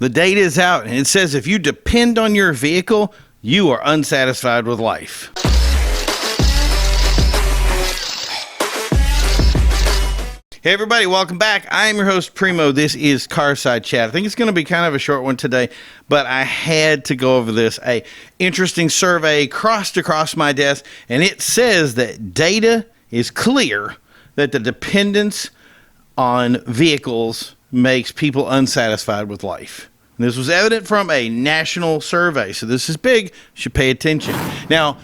The data is out, and it says if you depend on your vehicle, you are unsatisfied with life. Hey everybody, welcome back. I am your host, Primo. This is Carside Chat. I think it's going to be kind of a short one today, but I had to go over this. A interesting survey crossed across my desk, and it says that data is clear that the dependence on vehicles makes people unsatisfied with life. And this was evident from a national survey, so this is big. You should pay attention. Now,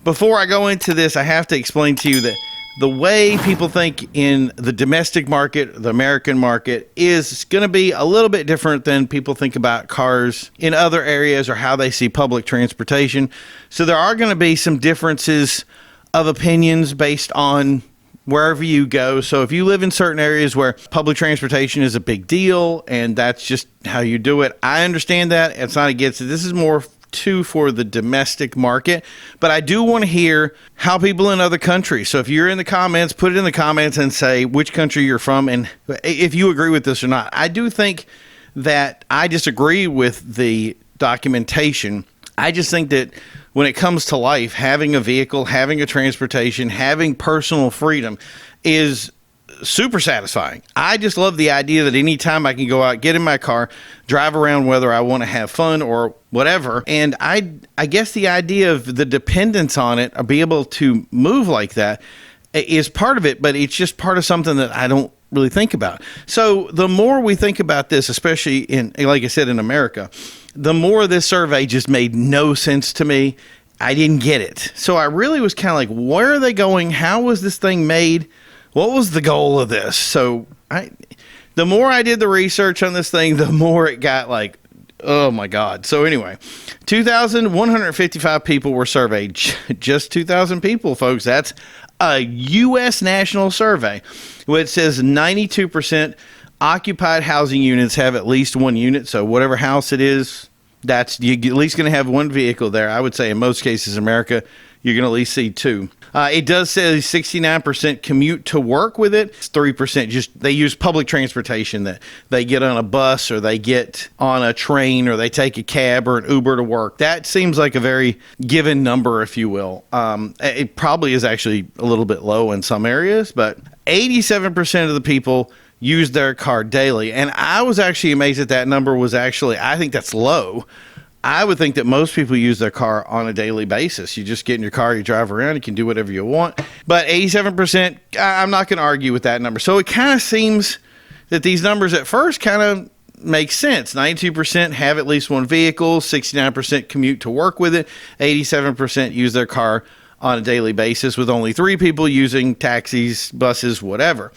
before I go into this, I have to explain to you that the way people think in the domestic market, the American market, is going to be a little bit different than people think about cars in other areas or how they see public transportation. So there are going to be some differences of opinions based on wherever you go. So if you live in certain areas where public transportation is a big deal and that's just how you do it, I understand that. It's not against it. This is more for the domestic market, but I do want to hear how people in other countries. So if you're in the comments, put it in the comments and say which country you're from and if you agree with this or not. I do think that I disagree with the documentation. I just think that when it comes to life, having a vehicle, having a transportation, having personal freedom is super satisfying. I just love the idea that anytime I can go out, get in my car, drive around, whether I want to have fun or whatever. And I guess the idea of the dependence on it or be able to move like that is part of it, but it's just part of something that I don't really think about. So the more we think about this, especially in, like I said, in America, the more this survey just made no sense to me. I didn't get it. So I really was kind of like, where are they going? How was this thing made? What was the goal of this? So the more I did the research on this thing, the more it got like, oh my God. So anyway, 2,155 people were surveyed. Just 2,000 people, folks. That's a U.S. national survey, which says 92% occupied housing units have at least one unit. So whatever house it is, you're at least going to have one vehicle there. I would say in most cases, America, you're going to at least see two. It does say 69% commute to work with it. It's 3% just they use public transportation, that they get on a bus or they get on a train or they take a cab or an Uber to work. That seems like a very given number, if you will. It probably is actually a little bit low in some areas, but 87% of the people use their car daily. And I was actually amazed that number was actually, I think that's low. I would think that most people use their car on a daily basis. You just get in your car, you drive around, you can do whatever you want. But 87%, I'm not going to argue with that number. So it kind of seems that these numbers at first kind of make sense. 92% have at least one vehicle, 69% commute to work with it, 87% use their car on a daily basis, with only 3 people using taxis, buses, whatever.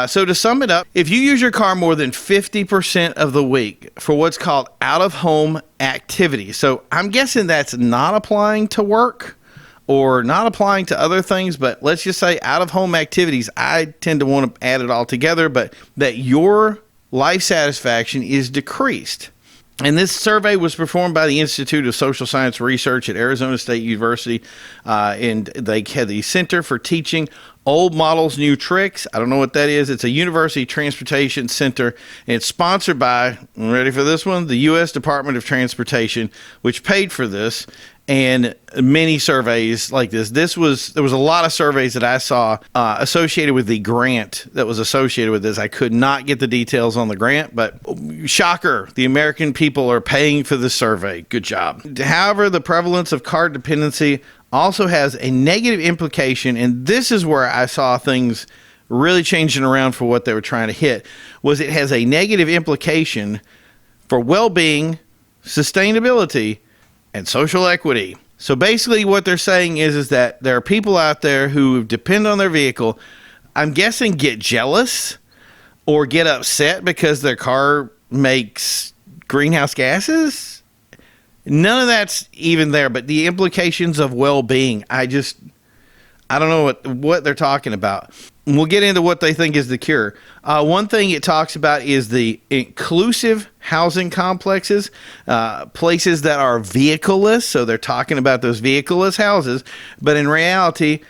So to sum it up, if you use your car more than 50% of the week for what's called out-of-home activities, so I'm guessing that's not applying to work or not applying to other things, but let's just say out-of-home activities, I tend to want to add it all together, but that your life satisfaction is decreased. And this survey was performed by the Institute of Social Science Research at Arizona State University, and they had the Center for Teaching Old Models, New Tricks. I don't know what that is. It's a university transportation center, and it's sponsored by, ready for this one, the U.S. Department of Transportation, which paid for this, and many surveys like this. There was a lot of surveys that I saw associated with the grant that was associated with this. I could not get the details on the grant, but shocker, the American people are paying for this survey. Good job. However, the prevalence of car dependency also has a negative implication, and this is where I saw things really changing around for what they were trying to hit, was it has a negative implication for well-being, sustainability, and social equity. So basically what they're saying is that there are people out there who depend on their vehicle, I'm guessing get jealous or get upset because their car makes greenhouse gases. None of that's even there, but the implications of well-being, I don't know what they're talking about. We'll get into what they think is the cure. One thing it talks about is the inclusive housing complexes, places that are vehicleless. So they're talking about those vehicleless houses, but in reality,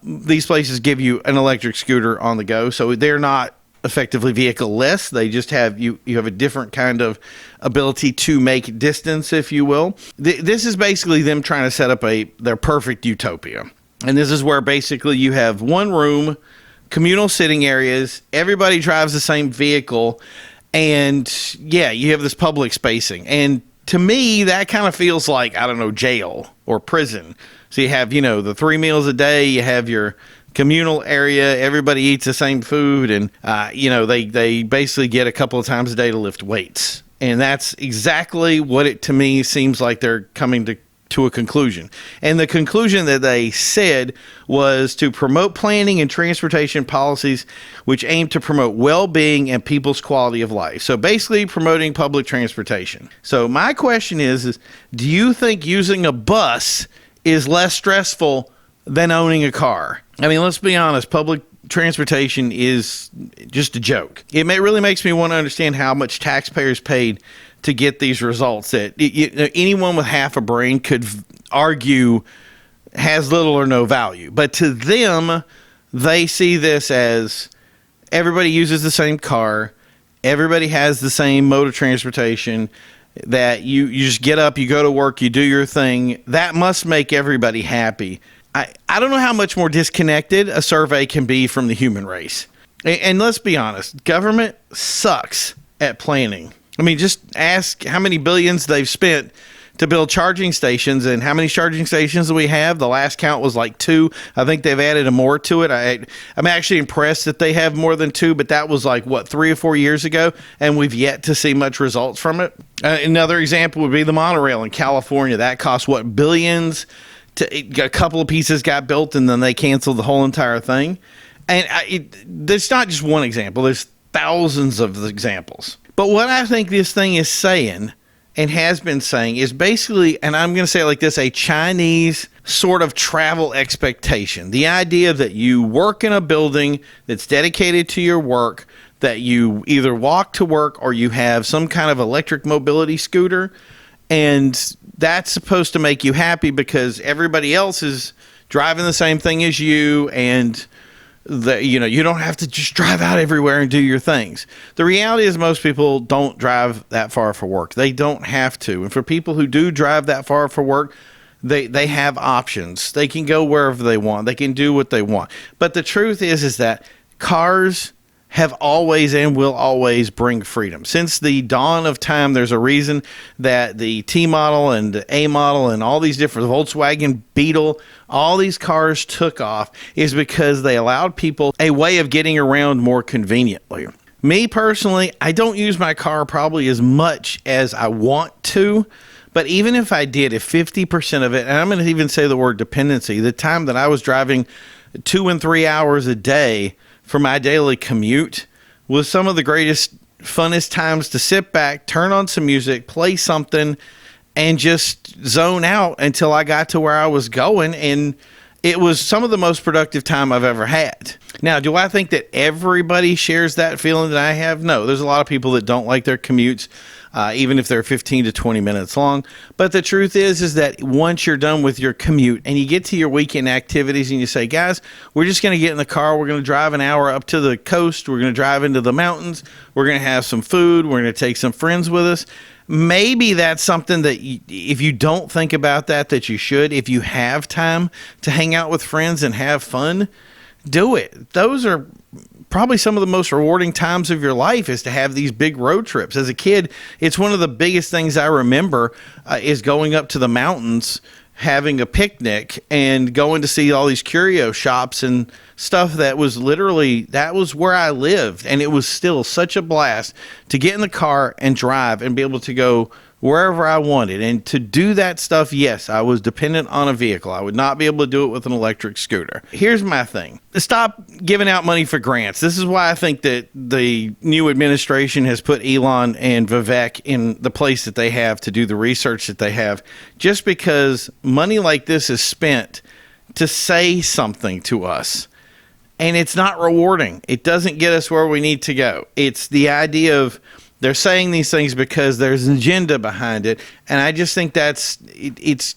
these places give you an electric scooter on the go. So they're not effectively vehicle-less. They just have you have a different kind of ability to make distance, if you will. This is basically them trying to set up their perfect utopia. And this is where basically you have one room, communal sitting areas, everybody drives the same vehicle, and yeah, you have this public spacing. And to me, that kind of feels like, I don't know, jail or prison. So you have, the 3 meals a day, you have your communal area, everybody eats the same food, and, they basically get a couple of times a day to lift weights. And that's exactly what it, to me, seems like they're coming to a conclusion. And the conclusion that they said was to promote planning and transportation policies which aim to promote well-being and people's quality of life. So basically promoting public transportation. So my question is do you think using a bus is less stressful than owning a car? I mean, let's be honest, public transportation is just a joke. It really makes me want to understand how much taxpayers paid to get these results that anyone with half a brain could argue has little or no value. But to them, they see this as everybody uses the same car, everybody has the same mode of transportation, that you just get up, you go to work, you do your thing. That must make everybody happy. I don't know how much more disconnected a survey can be from the human race. And let's be honest, government sucks at planning. I mean, just ask how many billions they've spent to build charging stations, and how many charging stations do we have? The last count was like 2. I think they've added a more to it. I'm actually impressed that they have more than 2, but that was like, 3 or 4 years ago, and we've yet to see much results from it. Another example would be the monorail in California. That cost, billions? A couple of pieces got built, and then they canceled the whole entire thing. And there's not just one example. There's thousands of examples. But what I think this thing is saying, and has been saying, is basically, and I'm going to say it like this, a Chinese sort of travel expectation. The idea that you work in a building that's dedicated to your work, that you either walk to work or you have some kind of electric mobility scooter, and that's supposed to make you happy because everybody else is driving the same thing as you, and you don't have to just drive out everywhere and do your things. The reality is most people don't drive that far for work. They don't have to. And for people who do drive that far for work, they have options. They can go wherever they want. They can do what they want. But the truth is that cars have always and will always bring freedom. Since the dawn of time, there's a reason that the T model and the A model and all these different Volkswagen Beetle, all these cars took off, is because they allowed people a way of getting around more conveniently. Me personally, I don't use my car probably as much as I want to, but even if I did, if 50% of it, and I'm going to even say the word dependency, the time that I was driving 2 and 3 hours a day for my daily commute was some of the greatest, funnest times to sit back, turn on some music, play something, and just zone out until I got to where I was going. And it was some of the most productive time I've ever had. Now, do I think that everybody shares that feeling that I have? No, there's a lot of people that don't like their commutes, even if they're 15 to 20 minutes long. But the truth is that once you're done with your commute and you get to your weekend activities and you say, guys, we're just going to get in the car. We're going to drive an hour up to the coast. We're going to drive into the mountains. We're going to have some food. We're going to take some friends with us. Maybe that's something that if you don't think about that you should. If you have time to hang out with friends and have fun, do it. Those are probably some of the most rewarding times of your life, is to have these big road trips. As a kid, it's one of the biggest things I remember is going up to the mountains, having a picnic, and going to see all these curio shops and stuff that was where I lived. And it was still such a blast to get in the car and drive and be able to go wherever I wanted. And to do that stuff, yes, I was dependent on a vehicle. I would not be able to do it with an electric scooter. Here's my thing. Stop giving out money for grants. This is why I think that the new administration has put Elon and Vivek in the place that they have to do the research that they have, just because money like this is spent to say something to us. And it's not rewarding. It doesn't get us where we need to go. It's the idea of they're saying these things because there's an agenda behind it, and I just think it's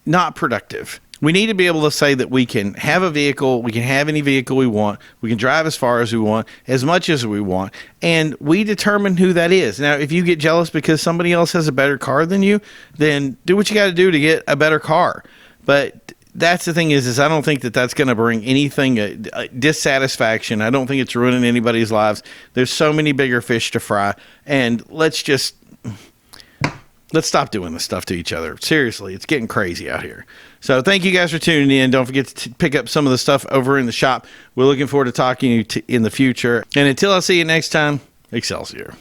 not productive. We need to be able to say that we can have a vehicle, we can have any vehicle we want, we can drive as far as we want, as much as we want, and we determine who that is. Now, if you get jealous because somebody else has a better car than you, then do what you got to do to get a better car. But that's the thing is I don't think that that's going to bring anything dissatisfaction. I don't think it's ruining anybody's lives. There's so many bigger fish to fry, and let's stop doing this stuff to each other. Seriously, it's getting crazy out here. So thank you guys for tuning in. Don't forget to pick up some of the stuff over in the shop. We're looking forward to talking to you in the future. And until I see you next time, Excelsior.